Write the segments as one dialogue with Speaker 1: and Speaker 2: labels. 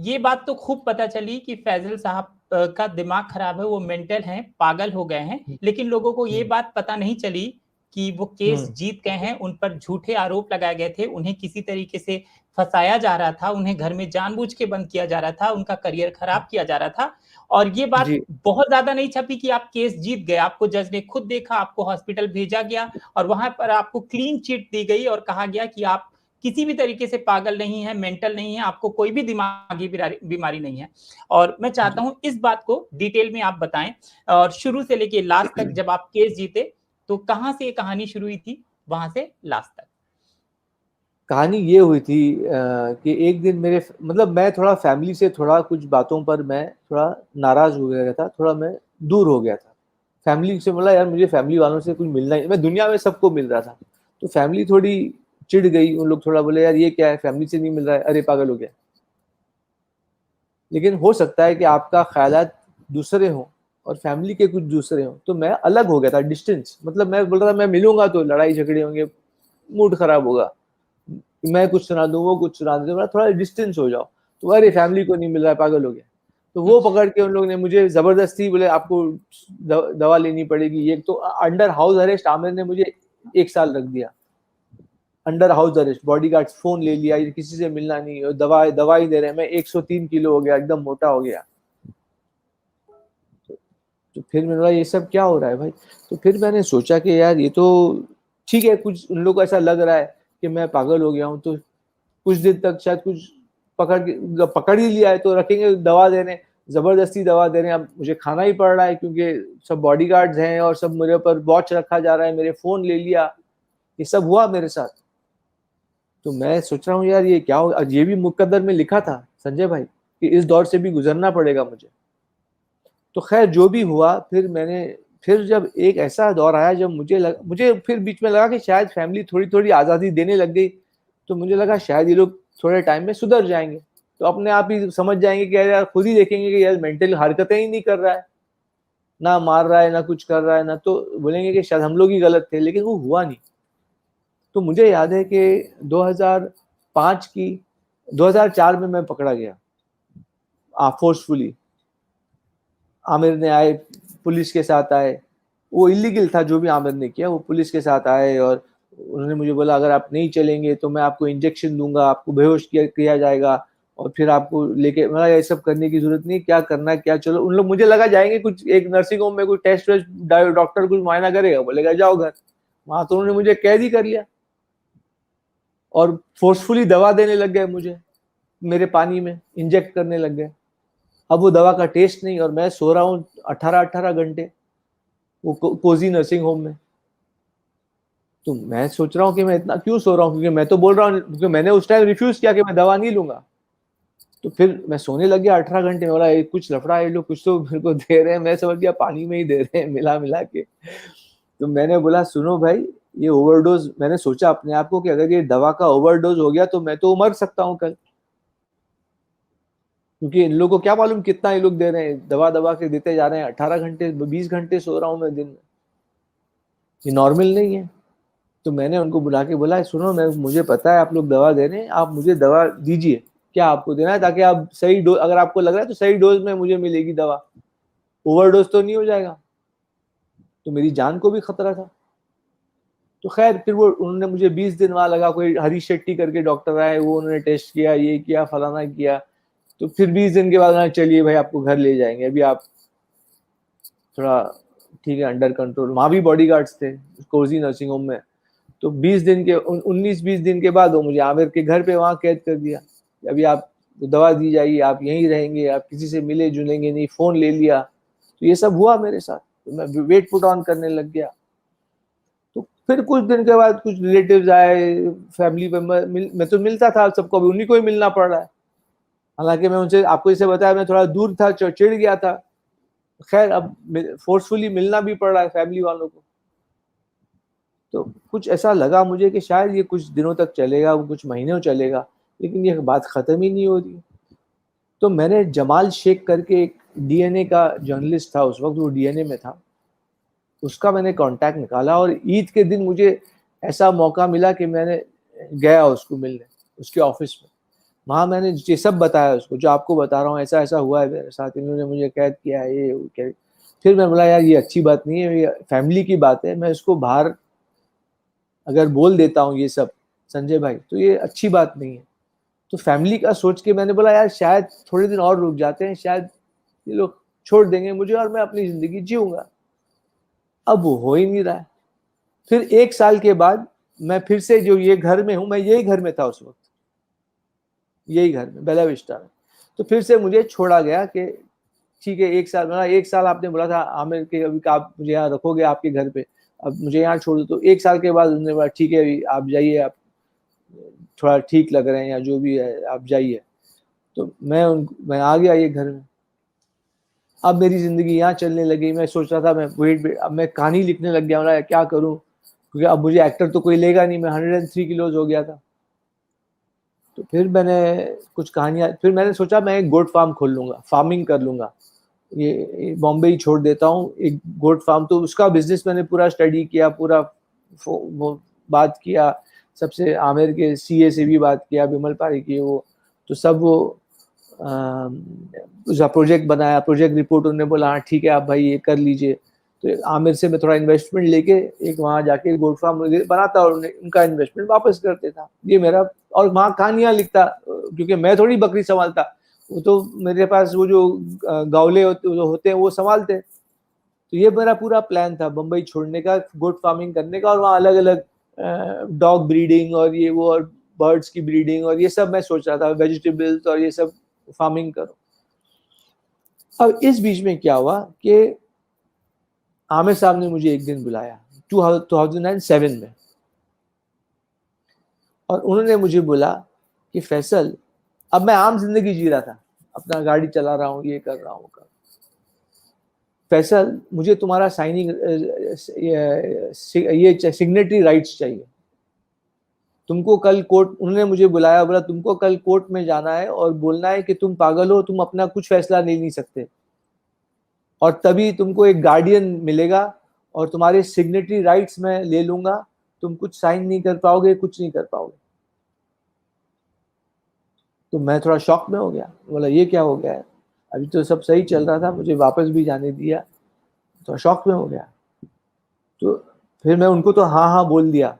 Speaker 1: ये बात तो खूब पता चली कि फैजल साहब का दिमाग खराब है, वो मेंटल हैं, पागल हो गए हैं, लेकिन लोगों को ये बात पता नहीं चली कि वो केस जीत गए हैं, उन पर झूठे आरोप लगाए गए थे, उन्हें किसी तरीके से फंसाया जा रहा था, उन्हें घर में जानबूझ के बंद किया जा रहा था, उनका करियर खराब किया जा रहा था। और ये बात बहुत ज्यादा नहीं छपी कि आप केस जीत गए, आपको जज ने खुद देखा, आपको हॉस्पिटल भेजा गया और वहां पर आपको क्लीन चिट दी गई और कहा गया कि आप किसी भी तरीके से पागल नहीं है, मेंटल नहीं है, आपको कोई भी दिमागी बीमारी नहीं है। और मैं चाहता हूं इस बात को डिटेल में आप बताएं, और शुरू से लेके लास्ट तक, जब आप केस जीते तो कहां से ये कहानी शुरू हुई थी, वहां से लास्ट तक।
Speaker 2: कहानी ये हुई थी कि एक दिन मेरे मतलब मैं थोड़ा फैमिली से थोड़ा कुछ बातों पर मैं थोड़ा नाराज हो गया था, थोड़ा मैं दूर हो गया था। फैमिली से बोला यार मुझे फैमिली वालों से कुछ मिलना ही, मैं दुनिया में सबको मिल रहा था, तो फैमिली थोड़ी चिढ़ गई, उन लोग थोड़ा बोले यार ये क्या है, फैमिली से नहीं मिल रहा है, अरे पागल हो गया। लेकिन हो सकता है कि आपका ख्यालात दूसरे हों और फैमिली के कुछ दूसरे हों, तो मैं अलग हो गया था, डिस्टेंस, मतलब मैं बोल रहा था मैं मिलूंगा तो लड़ाई झगड़े होंगे, मूड खराब होगा, मैं कुछ सुना दूं वो कुछ सुना दूं, थोड़ा डिस्टेंस हो जाओ। तो अरे फैमिली को नहीं मिल रहा है, पागल हो गया। तो वो पकड़ के उन लोगों ने मुझे जबरदस्ती बोले आपको दवा लेनी पड़ेगी। ये तो अंडर हाउस अरेस्ट आमिर ने मुझे 1 साल रख दिया, under house arrest, bodyguards phone ले लिया, किसी से मिलना नहीं, दवाई दे रहे हैं। मैं 103 किलो हो गया, एकदम मोटा हो गया। तो फिर मैंने बोला ये सब क्या हो रहा है भाई। तो फिर मैंने सोचा कि यार ये तो ठीक है, कुछ उन लोगों को ऐसा लग रहा है कि मैं पागल हो गया हूँ, तो कुछ दिन तक शायद कुछ पकड़ ही लिया है तो रखेंगे, दवा दे रहे हैं, जबरदस्ती दवा दे रहे हैं। अब मुझे खाना ही पड़ रहा है क्योंकि सब बॉडीगार्ड्स हैं और सब मेरे ऊपर वॉच रखा जा रहा है, मेरे फोन ले लिया, ये सब हुआ मेरे साथ। तो मैं सोच रहा हूँ यार ये क्या हो, ये भी मुकद्दर में लिखा था संजय भाई कि इस दौर से भी गुजरना पड़ेगा मुझे। तो खैर जो भी हुआ, फिर जब एक ऐसा दौर आया जब मुझे फिर बीच में लगा कि शायद फैमिली थोड़ी थोड़ी आज़ादी देने लग गई, तो मुझे लगा शायद ये लोग थोड़े टाइम में सुधर जाएंगे, तो अपने आप ही समझ जाएंगे कि यार खुद ही देखेंगे कि यार मेंटल हरकतें ही नहीं कर रहा है, ना मार रहा है ना कुछ कर रहा है ना, तो बोलेंगे कि शायद हम लोग ही गलत थे। लेकिन वो हुआ नहीं। तो मुझे याद है कि 2005 की 2004 में मैं पकड़ा गया फोर्सफुली। आमिर ने आए, पुलिस के साथ आए, वो इलीगल था जो भी आमिर ने किया, वो पुलिस के साथ आए और उन्होंने मुझे बोला अगर आप नहीं चलेंगे तो मैं आपको इंजेक्शन दूंगा, आपको बेहोश किया जाएगा और फिर आपको लेके, मतलब ये सब करने की जरूरत नहीं, क्या करना है क्या, चलो। उन लोग, मुझे लगा जाएंगे कुछ एक नर्सिंग होम में कुछ टेस्ट वेस्ट, डॉक्टर कुछ मुआयना करेगा, बोलेगा जाओ घर। वहां तो उन्होंने मुझे कैद ही कर लिया और फोर्सफुली दवा देने लग गए मुझे, मेरे पानी में इंजेक्ट करने लग गए। अब वो दवा का टेस्ट नहीं, और मैं सो रहा हूँ 18-18 घंटे वो कोजी नर्सिंग होम में। तो मैं सोच रहा हूँ कि मैं इतना क्यों सो रहा हूँ, क्योंकि मैं तो बोल रहा हूँ, क्योंकि मैंने उस टाइम रिफ्यूज किया कि मैं दवा नहीं लूंगा। तो फिर मैं सोने लग गया 18 घंटे में, बोला कुछ लफड़ा है, लोग कुछ तो मेरे को दे रहे हैं, मैं समझ गया पानी में ही दे रहे हैं मिला मिला के। तो मैंने बोला सुनो भाई, ये ओवरडोज, मैंने सोचा अपने आप को कि अगर ये दवा का ओवरडोज हो गया तो मैं तो मर सकता हूँ कल, क्योंकि इन लोगों को क्या मालूम कितना ये लोग दे रहे हैं, दवा दवा के देते जा रहे हैं। 18 घंटे 20 घंटे सो रहा हूँ मैं दिन में, ये नॉर्मल नहीं है। तो मैंने उनको बुला के बोला सुनो, मैं मुझे पता है आप लोग दवा दे रहे हैं, आप मुझे दवा दीजिए, क्या आपको देना है, ताकि आप सही डोज, अगर आपको लग रहा है तो सही डोज में मुझे मिलेगी दवा, ओवरडोज तो नहीं हो जाएगा। तो मेरी जान को भी खतरा था। तो खैर फिर वो उन्होंने मुझे 20 दिन वहां लगा, कोई हरीश शेट्टी करके डॉक्टर आए, वो उन्होंने टेस्ट किया, ये किया फलाना किया। तो फिर 20 दिन के बाद चलिए भाई आपको घर ले जाएंगे, अभी आप थोड़ा ठीक है, अंडर कंट्रोल। वहां भी बॉडीगार्ड्स थे कोजी नर्सिंग होम में। तो 20 दिन के 19-20 दिन के बाद वो मुझे आमिर के घर पे वहां कैद कर दिया। अभी आप दवा दी जाएगी, आप यहीं रहेंगे, आप किसी से मिले जुलेंगे नहीं, फोन ले लिया। तो ये सब हुआ मेरे साथ। तो मैं वेट पुट ऑन करने लग गया। तो फिर कुछ दिन के बाद कुछ रिलेटिव्स आए, फैमिली मेंबर, मैं तो मिलता था सबको, अभी उन्हीं को ही मिलना पड़ रहा है। हालांकि मैं उनसे, आपको इसे बताया, मैं थोड़ा दूर था, चिढ़ गया था। खैर अब फोर्सफुली मिलना भी पड़ रहा है फैमिली वालों को। तो कुछ ऐसा लगा मुझे कि शायद ये कुछ दिनों तक चलेगा, कुछ महीनों चलेगा, लेकिन ये बात खत्म ही नहीं हो रही। तो मैंने जमाल शेख करके एक डीएनए का जर्नलिस्ट था उस वक्त, वो डीएनए में था, उसका मैंने कांटेक्ट निकाला और ईद के दिन मुझे ऐसा मौका मिला कि मैंने गया उसको मिलने, उसके ऑफिस में। वहाँ मैंने ये सब बताया उसको, जो आपको बता रहा हूँ, ऐसा ऐसा हुआ है मेरे साथ, इन्होंने मुझे कैद किया है, ये क्या। फिर मैं बोला यार ये अच्छी बात नहीं है, ये फैमिली की बात है, मैं इसको बाहर अगर बोल देता हूँ ये सब संजय भाई तो ये अच्छी बात नहीं है। तो फैमिली का सोच के मैंने बोला यार शायद थोड़े दिन और रुक जाते हैं, शायद ये लोग छोड़ देंगे मुझे और मैं अपनी जिंदगी जीऊंगा। अब वो हो ही नहीं रहा है। फिर 1 साल के बाद मैं फिर से जो ये घर में हूँ, मैं यही घर में था उस वक्त, यही घर में बेला विस्टा में। तो फिर से मुझे छोड़ा गया कि ठीक है 1 साल, मतलब 1 साल आपने बोला था आमिर के अभी आप मुझे यहाँ रखोगे आपके घर पे, अब मुझे यहाँ छोड़ दो। तो 1 साल के बाद उन्होंने बोला ठीक है अभी आप जाइए, आप थोड़ा ठीक लग रहे हैं या जो भी है आप जाइए। तो मैं आ गया ये घर में। अब मेरी जिंदगी यहाँ चलने लगी। मैं सोच रहा था मैं अब मैं कहानी लिखने लग गया, मैं क्या करूँ, क्योंकि अब मुझे एक्टर तो कोई लेगा नहीं, मैं 103 किलोज हो गया था। तो फिर मैंने कुछ कहानियां, फिर मैंने सोचा मैं एक गोट फार्म खोल लूंगा, फार्मिंग कर लूंगा, ये बॉम्बे ही छोड़ देता हूँ एक गोट फार्म। तो उसका बिजनेस मैंने पूरा स्टडी किया, पूरा वो बात किया सबसे, आमिर के सीए से भी बात किया, विमल पारी की वो, तो सब वो उसका प्रोजेक्ट बनाया, प्रोजेक्ट रिपोर्ट उन्होंने बोला हाँ ठीक है आप भाई ये कर लीजिए। तो आमिर से मैं थोड़ा इन्वेस्टमेंट लेके एक वहाँ जाके गोट फार्म बनाता और उनका इन्वेस्टमेंट वापस कर देता, ये मेरा। और वहाँ कहानियां लिखता, क्योंकि मैं थोड़ी बकरी संभालता, वो तो मेरे पास वो जो गावले होते हैं वो संभालते। तो ये मेरा पूरा प्लान था बम्बई छोड़ने का, गोट फार्मिंग करने का, और वहाँ अलग अलग डॉग ब्रीडिंग और ये वो और बर्ड्स की ब्रीडिंग और ये सब मैं सोच रहा था, वेजिटेबल्स और ये सब फार्मिंग करो। अब इस बीच में क्या हुआ कि आमिर साहब ने मुझे एक दिन बुलाया 2007 में, और उन्होंने मुझे बोला कि फैसल, अब मैं आम जिंदगी जी रहा था, अपना गाड़ी चला रहा हूँ, ये कर रहा हूँ, फैसल मुझे तुम्हारा साइनिंग ये सिग्नेटरी राइट्स चाहिए। तुमको कल कोर्ट, उन्होंने मुझे बुलाया, बोला तुमको कल कोर्ट में जाना है और बोलना है कि तुम पागल हो, तुम अपना कुछ फैसला ले नहीं सकते, और तभी तुमको एक गार्डियन मिलेगा और तुम्हारे सिग्नेटरी राइट्स मैं ले लूंगा, तुम कुछ साइन नहीं कर पाओगे, कुछ नहीं कर पाओगे। तो मैं थोड़ा शॉक में हो गया, बोला ये क्या हो गया है, अभी तो सब सही चल रहा था, मुझे वापस भी जाने दिया। तो शॉक में हो गया। तो फिर मैं उनको तो हाँ हाँ बोल दिया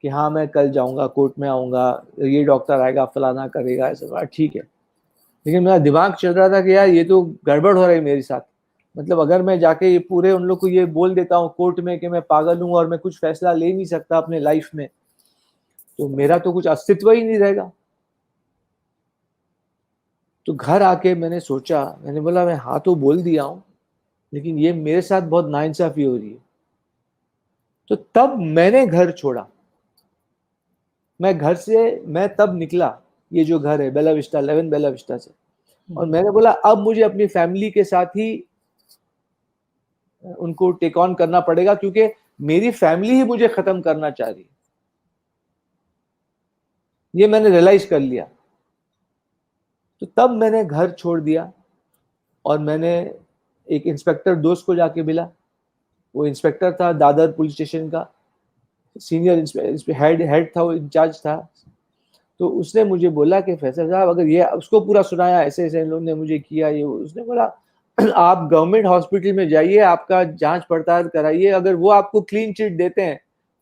Speaker 2: कि हाँ मैं कल जाऊंगा, कोर्ट में आऊंगा, ये डॉक्टर आएगा, फलाना करेगा, ऐसा ठीक है। लेकिन मेरा दिमाग चल रहा था कि यार ये तो गड़बड़ हो रही है मेरे साथ। मतलब अगर मैं जाके ये पूरे उन लोग को ये बोल देता हूँ कोर्ट में कि मैं पागल हूँ और मैं कुछ फैसला ले नहीं सकता अपने लाइफ में, तो मेरा तो कुछ अस्तित्व ही नहीं रहेगा। तो घर आके मैंने सोचा, मैंने बोला मैं हाँ तो बोल दिया हूँ, लेकिन ये मेरे साथ बहुत नाइंसाफी हो रही है। तो तब मैंने घर छोड़ा, मैं घर से मैं तब निकला, ये जो घर है बेला विस्टा 11 बेला विस्टा से, और मैंने बोला अब मुझे अपनी फैमिली के साथ ही उनको टेक ऑन करना पड़ेगा, क्योंकि मेरी फैमिली ही मुझे खत्म करना चाह रही है। ये मैंने रियलाइज कर लिया। तो तब मैंने घर छोड़ दिया और मैंने एक इंस्पेक्टर दोस्त को जाके मिला, वो इंस्पेक्टर था दादर पुलिस स्टेशन का, सीनियर हेड था, वो इंचार्ज था। तो उसने मुझे बोला कि फैसल साहब, अगर ये, उसको पूरा सुनाया ऐसे ऐसे इन लोगों ने मुझे किया ये, उसने बोला आप गवर्नमेंट हॉस्पिटल में जाइए, आपका जांच पड़ताल कराइए, अगर वो आपको क्लीन चिट देते हैं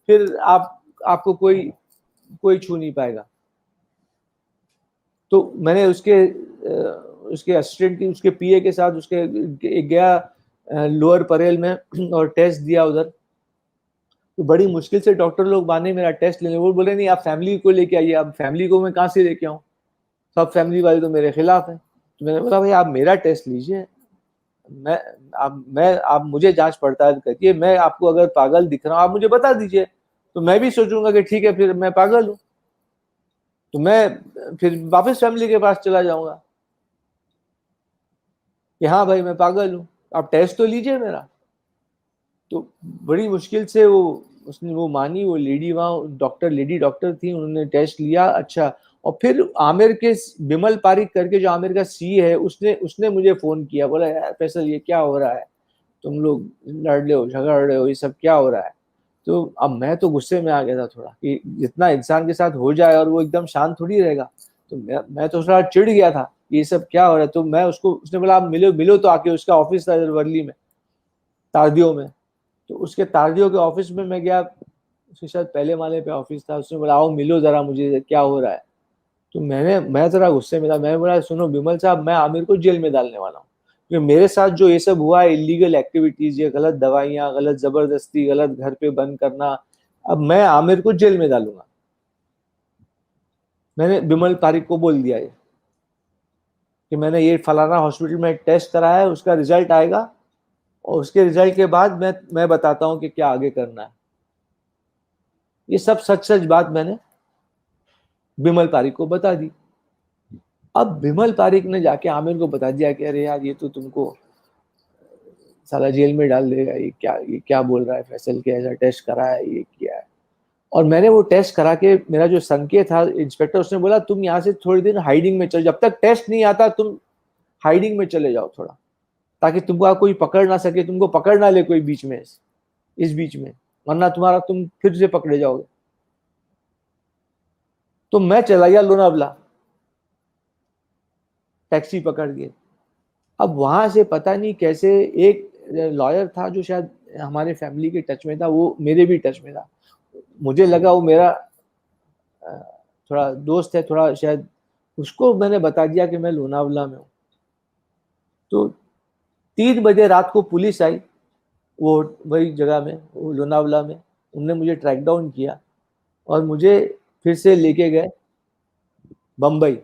Speaker 2: फिर आपको कोई छू नहीं पाएगा। तो मैंने उसके असिस्टेंट की, उसके पीए के साथ उसके गया लोअर परेल में और टेस्ट दिया उधर। तो बड़ी मुश्किल से डॉक्टर लोग माने मेरा टेस्ट लेने, वो बोले नहीं आप फैमिली को लेके आइए। अब फैमिली को मैं कहाँ से लेके आऊँ, सब फैमिली वाले तो मेरे खिलाफ है। तो मैंने बोला भाई आप मेरा टेस्ट लीजिए, आप मुझे जांच पड़ताल करिए, मैं आपको अगर पागल दिख रहा हूँ आप मुझे बता दीजिए, तो मैं भी सोचूंगा कि ठीक है फिर मैं पागल हूँ, तो मैं फिर वापस फैमिली के पास चला जाऊंगा कि हाँ भाई मैं पागल हूँ, आप टेस्ट तो लीजिए मेरा। तो बड़ी मुश्किल से उसने वो मानी, वो लेडी वहाँ लेडी डॉक्टर थी, उन्होंने टेस्ट लिया। अच्छा, और फिर आमिर के विमल पारिक करके जो आमिर का सी है, उसने मुझे फोन किया, बोला यार फैसल ये क्या हो रहा है, तुम लोग लड़ रहे हो, झगड़ रहे हो, ये सब क्या हो रहा है। तो अब मैं तो गुस्से में आ गया था थोड़ा कि जितना इंसान के साथ हो जाए और वो एकदम शांत थोड़ी रहेगा। तो मैं तो थोड़ा चिढ़ गया था, ये सब क्या हो रहा है। तो मैं उसने बोला आप मिलो तो आके। उसका ऑफिस था वर्ली में, तारदियो में। तो उसके तारदियो के ऑफिस में मैं गया, उसके शायद पहले माले पे ऑफिस था। उसने बोला आओ मिलो जरा मुझे, क्या हो रहा है। तो मैं जरा गुस्से में था। मैंने बोला सुनो बिमल साहब, मैं आमिर को जेल में डालने वाला हूँ, क्योंकि मेरे साथ जो ये सब हुआ है, इलीगल एक्टिविटीज, ये गलत दवाइयाँ, गलत जबरदस्ती, गलत घर पे बंद करना, अब मैं आमिर को जेल में डालूंगा। मैंने बिमल तारिक को बोल दिया ये कि मैंने ये फलाना हॉस्पिटल में टेस्ट कराया है, उसका रिजल्ट आएगा और उसके रिजल्ट के बाद मैं बताता हूँ कि क्या आगे करना है। ये सब सच सच बात मैंने बिमल तारिक को बता दी। अब बिमल तारिक ने जाके आमिर को बता दिया कि अरे यार ये तो तुमको साला जेल में डाल देगा, ये क्या बोल रहा है फैसल के, ऐसा टेस्ट करा है, ये किया है। और मैंने वो टेस्ट करा के, मेरा जो संकेत था इंस्पेक्टर, उसने बोला तुम यहाँ से थोड़ी दिन हाइडिंग में चल, जब तक टेस्ट नहीं आता तुम हाइडिंग में चले जाओ थोड़ा, ताकि तुमको कोई पकड़ ना सके, तुमको पकड़ ना ले कोई बीच में, इस बीच में, वरना तुम फिर से पकड़े जाओगे। तो मैं चला गया लोनावला टैक्सी पकड़ के। अब वहां से पता नहीं कैसे एक लॉयर था जो शायद हमारे फैमिली के टच में था, वो मेरे भी टच में था। मुझे लगा वो मेरा थोड़ा दोस्त है, थोड़ा शायद, उसको मैंने बता दिया कि मैं लोनावला में हूँ। तो 3 बजे रात को पुलिस आई, वो वही जगह में, वो लोनावला में। उनने मुझे ट्रैक डाउन किया और मुझे फिर से लेके गए बम्बई।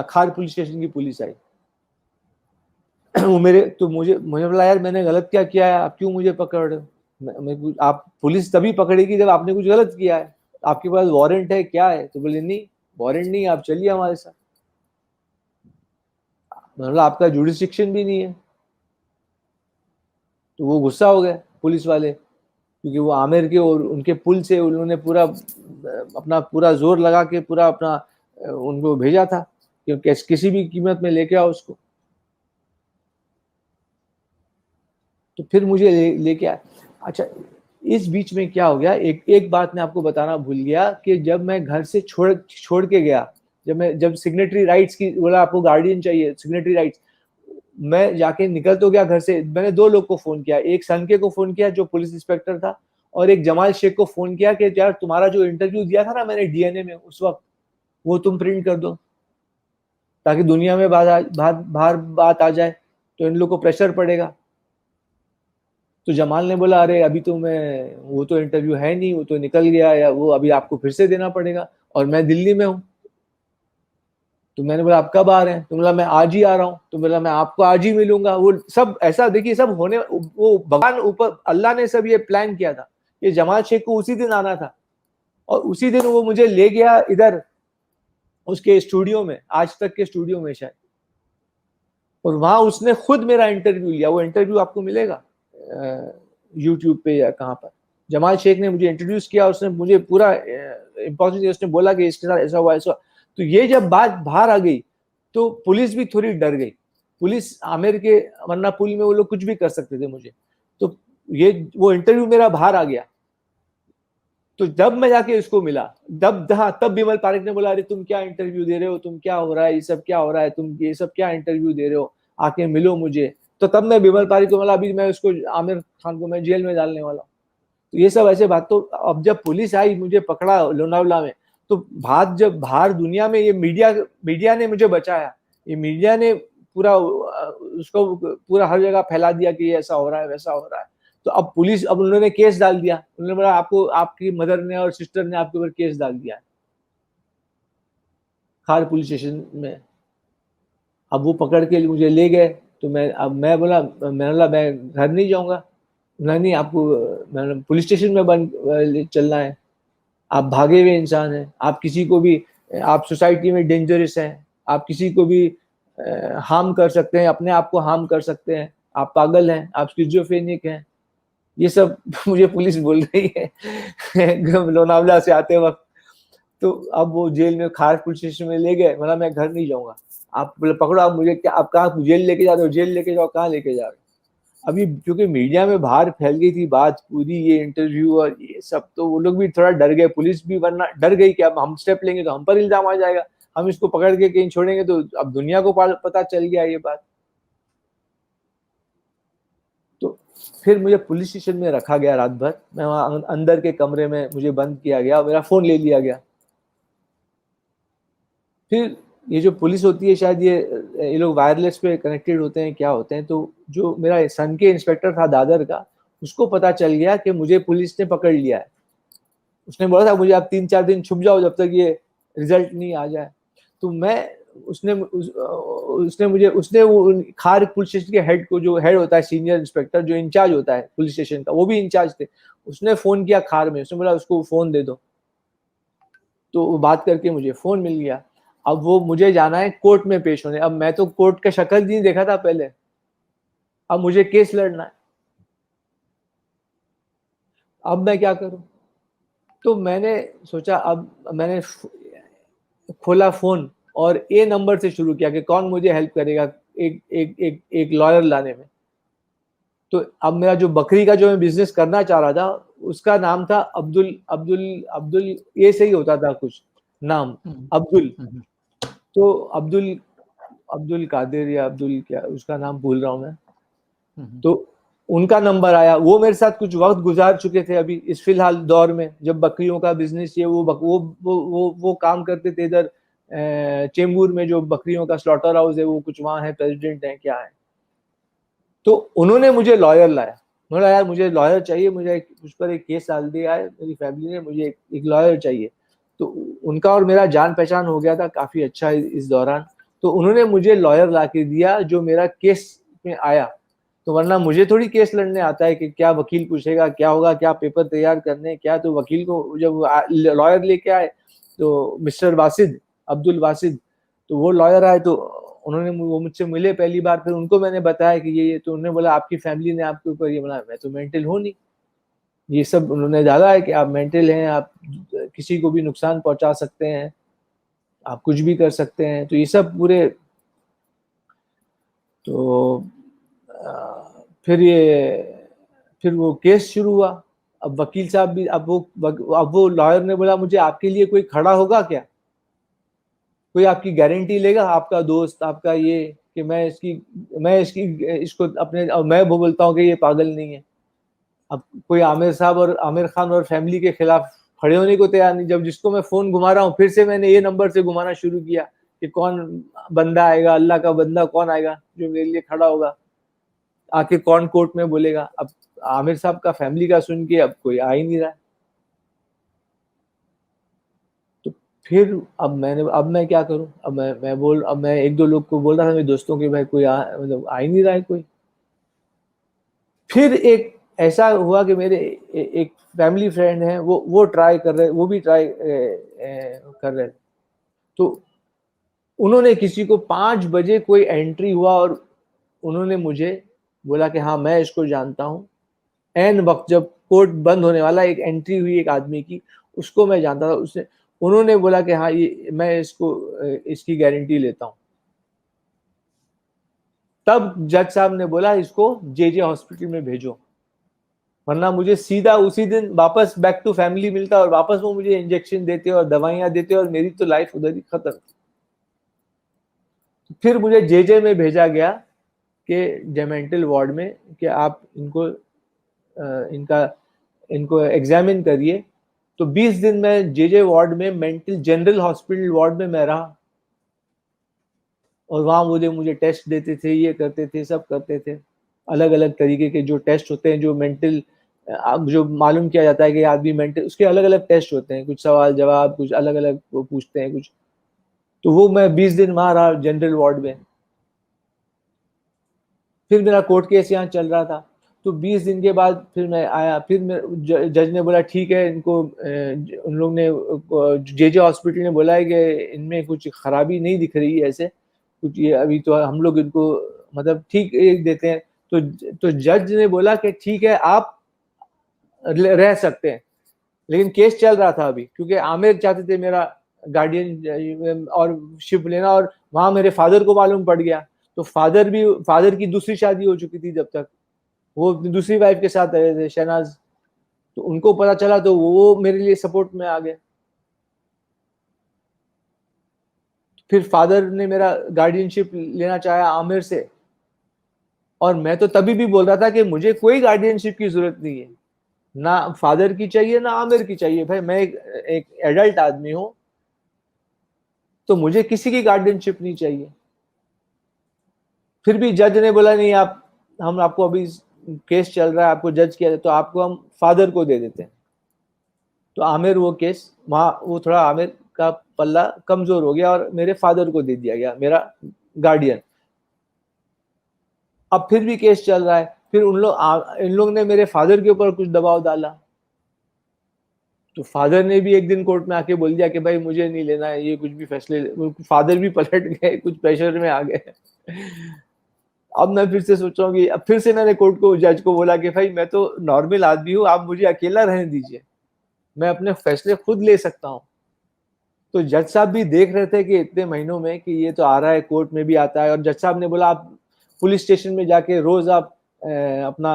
Speaker 2: खार पुलिस स्टेशन की पुलिस आई। वो मुझे बोला यार मैंने गलत क्या किया है, आप क्यों मुझे पकड़ रहे हो। आप पुलिस तभी पकड़ेगी जब आपने कुछ गलत किया है, आपके पास वारंट है क्या है। तो बोले नहीं वारंट नहीं, आप चलिए हमारे साथ। मतलब आपका जुडिस्डिक्शन भी नहीं है। तो वो गुस्सा हो गए पुलिस वाले, क्योंकि वो आमिर के और उनके पुल से उन्होंने पूरा अपना पूरा जोर लगा के पूरा अपना उनको भेजा था कि किसी भी कीमत में लेके आओ उसको। तो फिर मुझे लेके आया। अच्छा, इस बीच में क्या हो गया, एक बात मैं आपको बताना भूल गया कि जब मैं घर से छोड़ के गया, जब सिग्नेटरी राइट्स की बोला आपको गार्डियन चाहिए, सिग्नेटरी राइट्स, मैं जाके निकल तो गया घर से। मैंने 2 लोग को फोन किया, एक सनके को फोन किया जो पुलिस इंस्पेक्टर था, और एक जमाल शेख को फोन किया कि यार तुम्हारा जो इंटरव्यू दिया था ना मैंने डीएनए में उस वक्त, वो तुम प्रिंट कर दो, ताकि दुनिया में बाहर बात आ जाए तो इन लोग को प्रेशर पड़ेगा। तो जमाल ने बोला अरे अभी तो वो तो इंटरव्यू है नहीं, वो तो निकल गया, या वो अभी आपको फिर से देना पड़ेगा, और मैं दिल्ली में हूँ। तो मैंने बोला आप कब आ रहे हैं। तो बोला मैं आज ही आ रहा हूँ। तो बोला मैं आपको आज ही मिलूंगा। वो सब ऐसा देखिए, सब होने, वो भगवान ऊपर अल्लाह ने सब ये प्लान किया था। ये जमाल शेख को उसी दिन आना था, और उसी दिन वो मुझे ले गया इधर उसके स्टूडियो में, आज तक के स्टूडियो में शायद, और वहां उसने खुद मेरा इंटरव्यू लिया। वो इंटरव्यू आपको मिलेगा यूट्यूब पे या कहाँ पर। जमाल शेख ने मुझे इंट्रोड्यूस किया, उसने मुझे पूरा इम्पोर्टेंट, उसने बोला कि इसके साथ ऐसा हुआ ऐसा। तो ये जब बात बाहर आ गई तो पुलिस भी थोड़ी डर गई। पुलिस आमिर के, वरना पुल में वो लोग कुछ भी कर सकते थे मुझे। तो ये वो इंटरव्यू मेरा बाहर आ गया। तो जब मैं जाके इसको मिला, तब बिमल तारिक ने बोला अरे तुम क्या इंटरव्यू दे रहे हो, तुम क्या हो रहा है, ये सब क्या हो रहा है, तुम ये सब क्या इंटरव्यू दे रहे हो, आके मिलो मुझे। तो तब मैं बिमल तारिक को बोला अभी मैं उसको आमिर खान को मैं जेल में डालने वाला हूँ। तो ये सब ऐसे बात। तो अब जब पुलिस आई मुझे पकड़ा लोनावला में, तो जब बाहर दुनिया में ये मीडिया ने मुझे बचाया। ये मीडिया ने पूरा उसको पूरा हर जगह फैला दिया कि ये ऐसा हो रहा है वैसा हो रहा है। तो अब उन्होंने केस डाल दिया। उन्होंने बोला आपको, आपकी मदर ने और सिस्टर ने आपके ऊपर केस डाल दिया है खार पुलिस स्टेशन में। अब वो पकड़ के मुझे ले गए। तो मैं बोला मैं घर नहीं जाऊंगा। नहीं आपको पुलिस स्टेशन में चलना है, आप भागे हुए इंसान हैं, आप किसी को भी, आप सोसाइटी में डेंजरस हैं, आप किसी को भी हार्म कर सकते हैं, अपने आप को हार्म कर सकते हैं, आप पागल हैं, आप स्किज़ोफ्रेनिक हैं। ये सब मुझे पुलिस बोल रही है लोनावला से आते वक्त। तो अब वो जेल में, खार पुलिस स्टेशन में ले गए। मतलब मैं घर नहीं जाऊंगा, आप पकड़ो, आप मुझे क्या, आप कहाँ जेल लेके जा रहे हो, जेल लेके जाओ, कहाँ लेके जा रहे हो। अभी क्योंकि मीडिया में बाहर फैल गई थी बात पूरी, ये इंटरव्यू और ये सब, तो वो लोग भी थोड़ा डर गए, पुलिस भी वरना डर गई कि अब हम स्टेप लेंगे तो हम पर इल्जाम आ जाएगा, हम इसको पकड़ के कहीं छोड़ेंगे तो अब दुनिया को पता चल गया ये बात। तो फिर मुझे पुलिस स्टेशन में रखा गया रात भर, मैं वहां अंदर के कमरे में, मुझे बंद किया गया, मेरा फोन ले लिया गया। फिर ये जो पुलिस होती है, शायद ये लोग वायरलेस पे कनेक्टेड होते हैं, क्या होते हैं, तो जो मेरा सन के इंस्पेक्टर था दादर का, उसको पता चल गया कि मुझे पुलिस ने पकड़ लिया है। उसने बोला था मुझे आप 3-4 दिन छुप जाओ जब तक ये रिजल्ट नहीं आ जाए। तो मैं उसने वो खार पुलिस स्टेशन के हेड को, जो हेड होता है सीनियर इंस्पेक्टर, जो इंचार्ज होता है पुलिस स्टेशन का, वो भी इंचार्ज थे, उसने फोन किया खार में, उसने बोला उसको फोन दे दो। तो वो बात करके मुझे फोन मिल गया। अब वो मुझे जाना है कोर्ट में पेश होने। अब मैं तो कोर्ट का शक्ल नहीं देखा था पहले, अब मुझे केस लड़ना है। अब मैं क्या करूं? तो मैंने सोचा, अब मैंने खोला फोन और ए नंबर से शुरू किया कि कौन मुझे हेल्प करेगा एक लॉयर लाने में। तो अब मेरा जो बकरी का जो मैं बिजनेस करना चाह रहा था, उसका नाम था अब्दुल अब्दुल अब्दुल, ये सही होता था कुछ नाम, अब्दुल। तो अब्दुल अब्दुल कादिर या अब्दुल क्या, उसका नाम भूल रहा हूँ मैं। तो उनका नंबर आया, वो मेरे साथ कुछ वक्त गुजार चुके थे अभी इस फिलहाल दौर में, जब बकरियों का बिजनेस ये वो काम करते थे इधर चेंबूर में, जो बकरियों का स्लॉटर हाउस है, वो कुछ वहां है, प्रेसिडेंट है क्या है। तो उन्होंने मुझे लॉयर लाया, बोला यार मुझे लॉयर चाहिए, मुझे उस पर एक केस डाल दिया है मेरी फैमिली ने, मुझे एक लॉयर चाहिए। तो उनका और मेरा जान पहचान हो गया था काफी अच्छा इस दौरान। तो उन्होंने मुझे लॉयर ला के दिया जो मेरा केस में आया। तो वरना मुझे थोड़ी केस लड़ने आता है कि क्या वकील पूछेगा, क्या होगा, क्या पेपर तैयार करने, क्या। तो वकील को जब लॉयर लेके आए, तो मिस्टर वासिद, अब्दुल वासिद, तो वो लॉयर आए, तो उन्होंने वो मुझसे मिले पहली बार। फिर उनको मैंने बताया कि ये तो उन्होंने बोला आपकी फैमिली ने आपके ऊपर ये बनाया। मैं तो मेंटल हूँ नहीं, ये सब उन्होंने डाला है कि आप मेंटल हैं, आप किसी को भी नुकसान पहुंचा सकते हैं, आप कुछ भी कर सकते हैं। तो ये सब पूरे, तो फिर वो केस शुरू हुआ। अब वकील साहब भी, अब वो लॉयर ने बोला मुझे आपके लिए कोई खड़ा होगा क्या, कोई आपकी गारंटी लेगा, आपका दोस्त, आपका ये, कि मैं इसको अपने, मैं बोलता हूँ कि ये पागल नहीं है। अब कोई आमिर साहब और आमिर खान और फैमिली के खिलाफ खड़े होने को तैयार नहीं। जब जिसको मैं फोन घुमा रहा हूँ, फिर से मैंने ये नंबर से घुमाना शुरू किया कि कौन बंदा आएगा, अल्लाह का बंदा कौन आएगा जो मेरे लिए खड़ा होगा, आके कौन कोर्ट में बोलेगा। अब आमिर साहब का फैमिली का सुन के अब कोई आ ही नहीं रहा। तो फिर अब मैं क्या करूं? अब मैं एक दो लोग को बोल रहा था, मेरे दोस्तों के, भाई कोई मतलब आ ही नहीं रहा है कोई। फिर एक ऐसा हुआ कि मेरे एक फैमिली फ्रेंड है, वो ट्राई कर रहे, वो भी ट्राई कर रहे। तो उन्होंने किसी को 5 बजे कोई एंट्री हुआ और उन्होंने मुझे बोला कि हाँ मैं इसको जानता हूँ। एन वक्त जब कोर्ट बंद होने वाला, एक एंट्री हुई एक आदमी की, उसको मैं जानता था। उसने उन्होंने बोला कि हाँ ये मैं इसकी गारंटी लेता हूँ। तब जज साहब ने बोला इसको जेजे हॉस्पिटल में भेजो, वरना मुझे सीधा उसी दिन वापस बैक टू फैमिली मिलता और वापस वो मुझे इंजेक्शन देते और दवाइयां देते और मेरी तो लाइफ उधर ही खत्म। फिर मुझे जेजे में भेजा गया कि जेमेंटल वार्ड में, कि आप इनको एग्जामिन करिए। तो 20 दिन में जेजे वार्ड में, मेंटल जनरल हॉस्पिटल वार्ड में मैं रहा, और वहां मुझे टेस्ट देते थे, ये करते थे, सब करते थे। अलग अलग तरीके के जो टेस्ट होते हैं, जो मेंटल, जो मालूम किया जाता है कि आदमी मेंटल, उसके अलग अलग टेस्ट होते हैं, कुछ सवाल जवाब, कुछ अलग अलग पूछते हैं कुछ। तो वो मैं 20 दिन वहां रहा जनरल वार्ड में। फिर मेरा कोर्ट केस यहाँ चल रहा था। तो 20 दिन के बाद फिर मैं आया। फिर जज ने बोला ठीक है, इनको उन लोग ने, जेजे हॉस्पिटल ने बोला है कि इनमें कुछ खराबी नहीं दिख रही है ऐसे कुछ, ये अभी तो हम लोग इनको मतलब ठीक देते हैं। तो जज ने बोला कि ठीक है आप रह सकते हैं। लेकिन केस चल रहा था अभी, क्योंकि आमिर चाहते थे मेरा गार्डियन और शिप लेना, और वहां मेरे फादर को मालूम पड़ गया। तो फादर की दूसरी शादी हो चुकी थी जब तक, वो अपनी दूसरी वाइफ के साथ रहे थे, शहनाज। तो उनको पता चला तो वो मेरे लिए सपोर्ट में आ गए। फिर फादर ने मेरा गार्डियनशिप लेना चाहा आमिर से, और मैं तो तभी भी बोल रहा था कि मुझे कोई गार्डियनशिप की जरूरत नहीं है, ना फादर की चाहिए ना आमिर की चाहिए। भाई मैं एक एडल्ट आदमी हूं, तो मुझे किसी की गार्डियनशिप नहीं चाहिए। फिर भी जज ने बोला नहीं, आप, हम आपको अभी केस चल रहा है, आपको जज किया, तो आपको हम फादर को दे देते हैं। तो आमिर वो केस वहां, वो थोड़ा आमिर का पल्ला कमजोर हो गया और मेरे फादर को दे दिया गया, मेरा गार्डियन। अब फिर भी केस चल रहा है। फिर इन लोग ने मेरे फादर के ऊपर कुछ दबाव डाला, तो फादर ने भी एक दिन कोर्ट में आके बोल दिया कि भाई मुझे नहीं लेना है ये कुछ भी फैसले। फादर भी पलट गए, कुछ प्रेशर में आ गए। अब मैं फिर से सोच रहा हूँ कि अब फिर से मैंने कोर्ट को, जज को बोला कि भाई मैं तो नॉर्मल आदमी हूँ, आप मुझे अकेला रहने दीजिए, मैं अपने फैसले खुद ले सकता हूँ। तो जज साहब भी देख रहे थे कि इतने महीनों में कि ये तो आ रहा है, कोर्ट में भी आता है। और जज साहब ने बोला आप पुलिस स्टेशन में जाके रोज आप अपना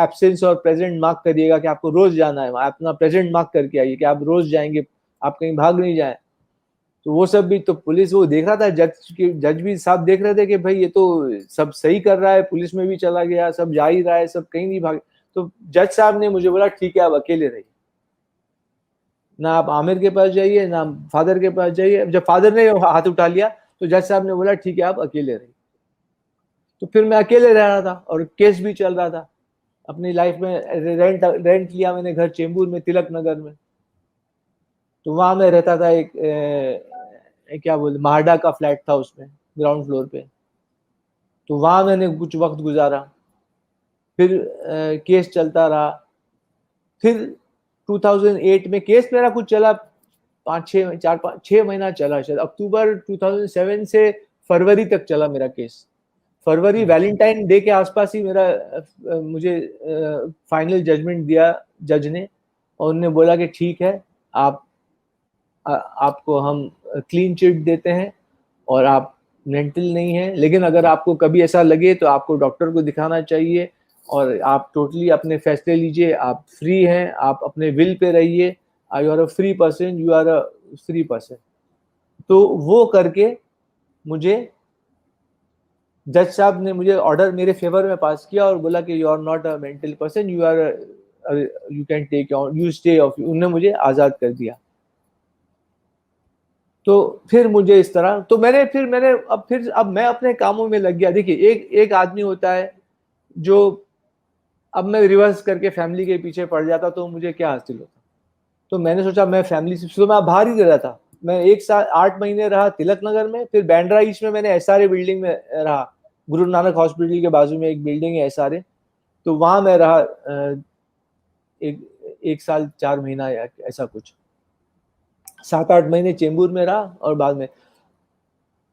Speaker 2: एब्सेंस और प्रेजेंट मार्क करिएगा, कि आपको रोज जाना है, अपना प्रेजेंट मार्क करके आइए कि आप रोज जाएंगे, आप कहीं भाग नहीं जाए। तो वो सब भी तो पुलिस वो देख रहा था, जज भी साहब देख रहे थे कि भाई ये तो सब सही कर रहा है, पुलिस में भी चला गया, सब जा ही रहा है, सब कहीं नहीं भाग। तो जज साहब ने मुझे बोला ठीक है आप अकेले रहिए, ना आप आमिर के पास जाइए ना फादर के पास जाइए। जब फादर ने हाथ उठा लिया तो जज साहब ने बोला ठीक है आप अकेले रहिए। तो फिर मैं अकेले रह रहा था और केस भी चल रहा था। अपनी लाइफ में रेंट लिया मैंने घर चेंबूर में, तिलक नगर में। तो वहां मैं रहता था, क्या बोलते महाडा का फ्लैट था, उसमें ग्राउंड फ्लोर पे। तो वहां मैंने कुछ वक्त गुजारा। फिर केस चलता रहा। फिर 2008 में केस मेरा कुछ चला, 5-6 महीना चला शायद, अक्टूबर 2007 से फरवरी तक चला मेरा केस। फरवरी वैलेंटाइन डे के आसपास ही मेरा मुझे फाइनल जजमेंट दिया जज ने, और उन्होंने बोला कि ठीक है, आपको हम क्लीन चिट देते हैं और आप मेंटल नहीं है, लेकिन अगर आपको कभी ऐसा लगे तो आपको डॉक्टर को दिखाना चाहिए, और आप टोटली अपने फैसले लीजिए, आप फ्री हैं, आप अपने विल पे रहिए, you are a free person, you are a free person. तो वो करके मुझे जज साहब ने मुझे ऑर्डर मेरे फेवर में पास किया और बोला कि you are not a mental person, you are, you can take you stay off, उन्होंने मुझे आजाद कर दिया। तो फिर मुझे इस तरह, तो मैंने अब मैं अपने कामों में लग गया। देखिए एक आदमी होता है जो, अब मैं रिवर्स करके फैमिली के पीछे पड़ जाता तो मुझे क्या हासिल होता। तो मैंने सोचा मैं फैमिली से, तो मैं बाहर ही रहा था। मैं 1 साल 8 महीने रहा तिलक नगर में, फिर बैंड्रा ईस्ट में मैंने एसआरए बिल्डिंग में रहा, गुरु नानक हॉस्पिटल के बाजू में एक बिल्डिंग है एसआरए, तो वहां मैं रहा एक साल 4 महीना या ऐसा कुछ, 7-8 महीने चेंबूर में रहा। और बाद में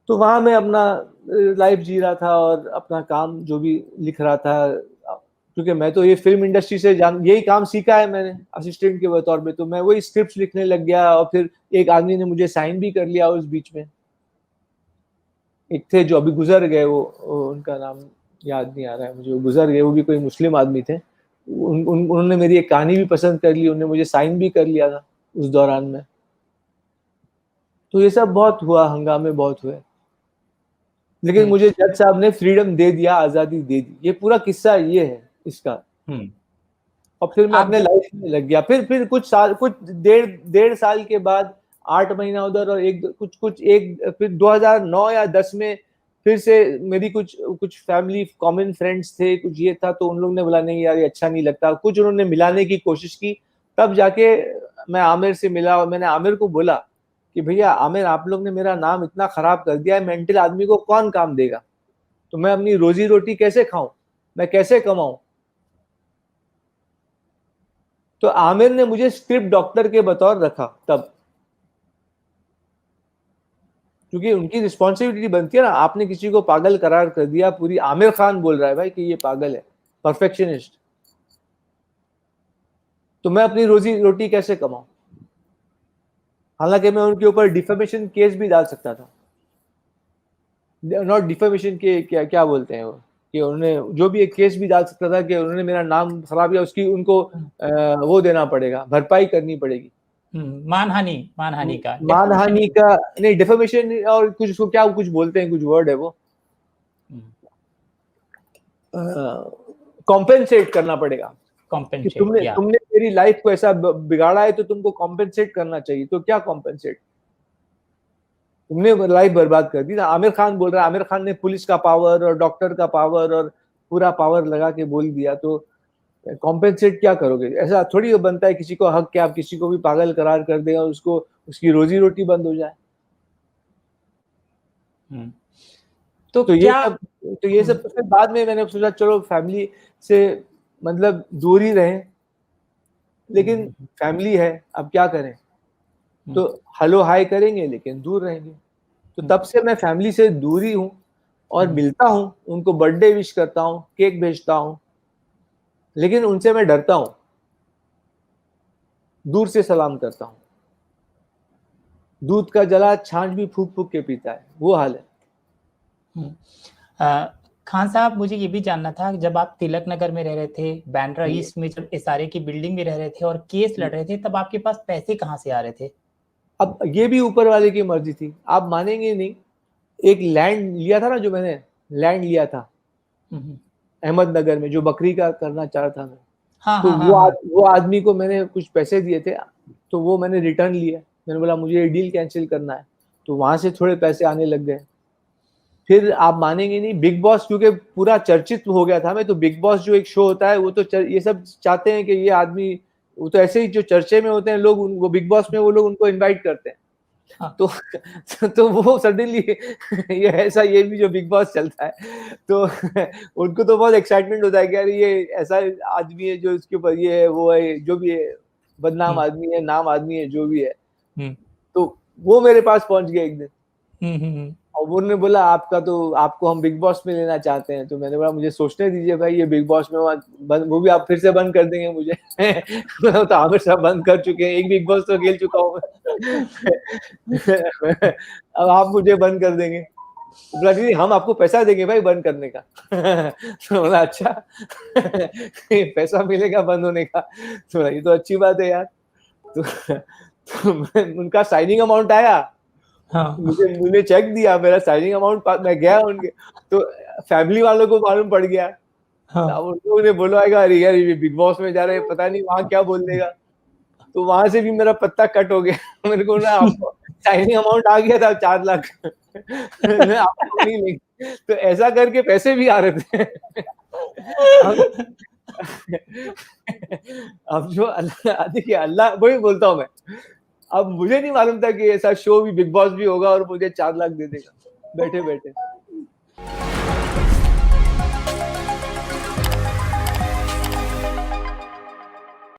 Speaker 2: तो वहां मैं अपना लाइफ जी रहा था और अपना काम जो भी लिख रहा था, क्योंकि मैं तो ये फिल्म इंडस्ट्री से यही काम सीखा है मैंने असिस्टेंट के तौर पे, तो मैं वही स्क्रिप्ट लिखने लग गया। और फिर एक आदमी ने मुझे साइन भी कर लिया उस बीच में, एक थे जो अभी गुजर गए, वो उनका नाम याद नहीं आ रहा है मुझे, वो गुजर गए, वो भी कोई मुस्लिम आदमी थे। उन्होंने मेरी एक कहानी भी पसंद कर ली, उन्होंने मुझे साइन भी कर लिया था उस दौरान में। तो ये सब बहुत हुआ, हंगामे बहुत हुए, लेकिन मुझे जज साहब ने फ्रीडम दे दिया, आजादी दे दी। ये पूरा किस्सा ये है इसका। और फिर मैं अपने लाइफ में लग गया। फिर कुछ 1.5 साल के बाद 8 महीना उधर, और फिर 2009 या 10 में फिर से मेरी कुछ फैमिली कॉमन फ्रेंड्स थे, कुछ ये था, तो उन लोगों ने बोला नहीं यार ये अच्छा नहीं लगता, कुछ उन्होंने मिलाने की कोशिश की। तब जाके मैं आमिर से मिला और मैंने आमिर को बोला कि भैया आमिर, आप लोग ने मेरा नाम इतना खराब कर दिया है, मेंटल आदमी को कौन काम देगा, तो मैं अपनी रोजी रोटी कैसे खाऊं, मैं कैसे कमाऊं। तो आमिर ने मुझे स्क्रिप्ट डॉक्टर के बतौर रखा तब, क्योंकि उनकी रिस्पॉन्सिबिलिटी बनती है ना, आपने किसी को पागल करार कर दिया, पूरी आमिर खान बोल रहा है भाई कि ये पागल है, परफेक्शनिस्ट, तो मैं अपनी रोजी रोटी कैसे कमाऊं। हालांकि मैं उनके ऊपर डिफेमेशन केस भी डाल सकता था, नॉट डिफेमेशन के, क्या क्या बोलते हैं वो, कि उन्होंने जो भी एक केस भी डाल सकता था कि उन्होंने मेरा नाम खराब किया, उसकी उनको वो देना पड़ेगा, भरपाई करनी पड़ेगी,
Speaker 1: मानहानि का,
Speaker 2: मानहानि का नहीं, डिफेमेशन और कुछ उसको क्या कुछ बोलते हैं, कुछ वर्ड है वो, कॉम्पेंसेट करना पड़ेगा कि तुमने मेरी लाइफ को ऐसा बिगाड़ा है तो तुमको कॉम्पेंसेट करना चाहिए। तो क्या कॉम्पेंसेट, तुमने लाइफ बर्बाद कर दी ना। आमिर खान बोल रहा है, आमिर खान ने पुलिस का पावर और डॉक्टर का पावर और पूरा पावर लगा के बोल दिया, तो कॉम्पेंसेट क्या करोगे? ऐसा थोड़ी बनता है किसी को हक कि आप किसी को भी पागल करार कर दें और उसको उसकी रोजी रोटी बंद हो जाए। तो ये सब फिर बाद में मैंने सोचा चलो फैमिली से मतलब दूर ही रहें, लेकिन फैमिली है, अब क्या करें, तो हेलो हाय करेंगे लेकिन दूर रहेंगे। तो तब से मैं फैमिली से दूर ही हूँ और मिलता हूँ, उनको बर्थडे विश करता हूँ, केक भेजता हूँ, लेकिन उनसे मैं डरता हूँ, दूर से सलाम करता हूँ। दूध का जला छाछ भी फूक फूक के पीता है, वो हाल है।
Speaker 1: खान साहब, मुझे ये भी जानना था, जब आप तिलक नगर में रह रहे थे, बैंड्रा ईस्ट में जब एसआरए की बिल्डिंग में रह रहे थे और केस लड़ रहे थे, तब आपके पास पैसे कहाँ से आ रहे थे?
Speaker 2: अब ये भी ऊपर वाले की मर्जी थी, आप मानेंगे नहीं। एक लैंड लिया था ना, जो मैंने लैंड लिया था अहमदनगर में, जो बकरी का करना चाह रहा था मैं, तो वो आदमी को मैंने कुछ पैसे दिए थे, तो वो मैंने रिटर्न लिया। मैंने बोला मुझे ये डील कैंसिल करना है, तो वहां से थोड़े पैसे आने लग गए। फिर आप मानेंगे नहीं, बिग बॉस क्योंकि पूरा चर्चित हो गया था मैं, तो बिग बॉस जो एक शो होता है, वो तो ये सब चाहते हैं कि ये आदमी, वो तो ऐसे ही जो चर्चे में होते हैं लोग, वो बिग बॉस में वो लोग उनको इनवाइट करते हैं। तो वो सडनली ये ऐसा, ये भी जो बिग बॉस चलता है, तो उनको तो बहुत एक्साइटमेंट होता है कि यार ये ऐसा आदमी है जो इसके ऊपर ये है वो है, जो भी है, बदनाम आदमी है, नाम आदमी है, जो भी है। तो वो मेरे पास पहुंच गया एक दिन, और उन्होंने बोला आपको हम बिग बॉस में लेना चाहते हैं। तो मैंने बोला मुझे सोचने दीजिए भाई, ये बिग बॉस में वो भी आप फिर से बंद कर देंगे मुझे। तो आमिर साहब बंद कर चुके हैं, एक बिग बॉस तो खेल चुका हूँ अब आप मुझे बंद कर देंगे? बोला नहीं, हम आपको पैसा देंगे भाई बंद करने का। तो बोला अच्छा, पैसा मिलेगा बंद होने का? तो ये तो अच्छी बात है यार। तो उनका साइनिंग अमाउंट आया, मुझे चेक दिया, मेरा साइनिंग अमाउंट, मैं गया उनके, तो फैमिली वालों को मालूम पड़ गया। उन लोगों ने बोला अरे यार ये बिग बॉस में जा रहे हैं, पता नहीं वहां क्या बोल देगा। तो वहां से भी मेरा पत्ता कट हो गया। मेरे को ना आपको साइनिंग अमाउंट आ गया था 4 लाख, आपको नहीं लेंगे। तो ऐसा करके पैसे भी आ रहे थे। अब जो अल्लाह, देखिए अल्लाह, वही बोलता हूँ मैं, अब मुझे नहीं मालूम था कि ऐसा शो भी बिग बॉस भी होगा और मुझे 4 लाख दे देगा बैठे बैठे।